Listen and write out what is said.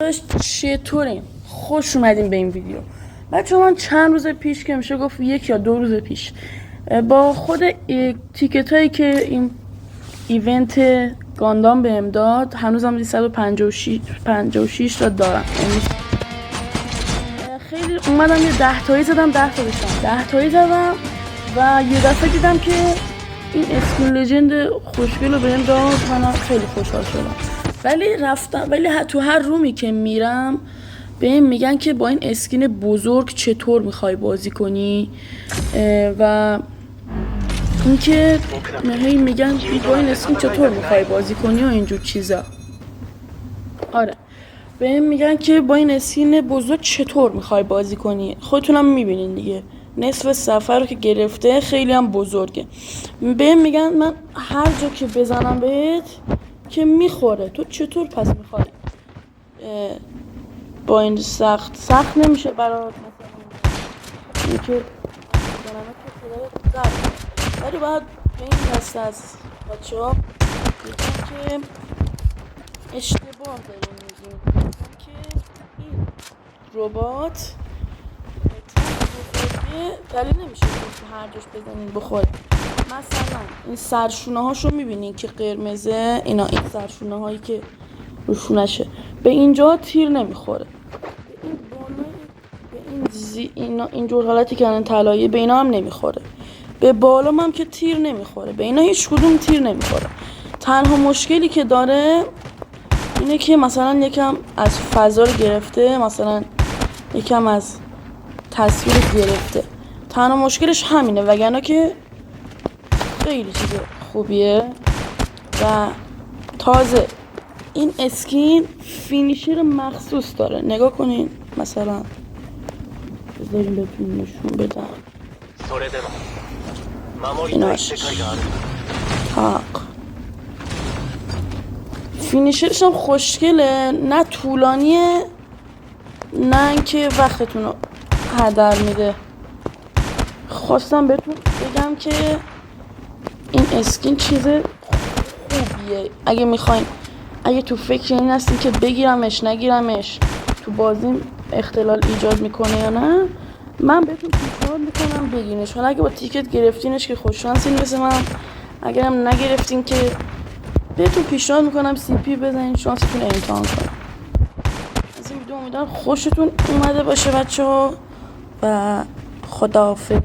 چطورین؟ خوش اومدین به این ویدیو. بچه من چند روز پیش که میشه گفت 1 یا 2 روز پیش با خود تیکت هایی که این ایونت گاندام بهم داد، هنوزم 156 تا دارم. خیلی اومدم یه 10 تایی زدم، 10 تا بشم 10 تایی زدم و یه دفعه دیدم که این اسکین لژند خوشگل رو بهم داد. من خیلی خوشحال شدم. ولی تو هر رومی که میرم بهم میگن که با این اسکین بزرگ چطور میخوای بازی کنی و اینکه هی میگن با این اسکین چطور میخوای بازی کنی و اینجور چیزا. آره بهم میگن که با این اسکین بزرگ چطور میخوای بازی کنی. خودتونم میبینین دیگه، نصف سفر رو که گرفته، خیلی هم بزرگه. بهم میگن من هر جا که بزنم بهت که میخوره. تو چطور پس میخوای با این سخت نمیشه برات مثلا اینکه بزنمه که خدا زد، ولی باید به این دسته از بچه ها بگم که اشتباه داریم میگیم که این ربات دلیل نمیشه که هر جاش بزنین بخوره. مثلا این سرشونه هاشو میبینین که قرمزه، اینا این سرشونه هایی که روشونشه به اینجا تیر نمیخوره. به این اینجور حالتی که الان طلایی به اینا هم نمیخوره. به بالام هم که تیر نمیخوره. به اینا هیچ کدوم تیر نمیخوره. تنها مشکلی که داره اینه که مثلا یکم از فضا رو گرفته، مثلا یکم از تصویر گرفته. تنها مشکلش همینه، وگرنه که خیلی چیز خوبیه. و تازه این اسکین فینیشر مخصوص داره. نگاه کنین، مثلا بذارین بهتون نشون بدم. ایناش تاق فینیشرش هم خوشگله، نه طولانیه نه اینکه وقتتون رو هدر میده. خواستم بهتون بگم که این اسکین چیز خوبیه. اگه میخواین، اگه تو فکر این هستین که بگیرمش نگیرمش، تو بازیم اختلال ایجاد میکنه یا نه، من بهتون پیشنهاد میکنم بگیرنش. حالا اگه با تیکت گرفتینش که خوششانسین مثل من، اگرم نگرفتین که بهتون پیشنهاد میکنم سی پی بزنین، شانستون امتحان کنین. از این ویدیو امیدوارم خوشتون اومده باشه بچه ها و خداحافظ.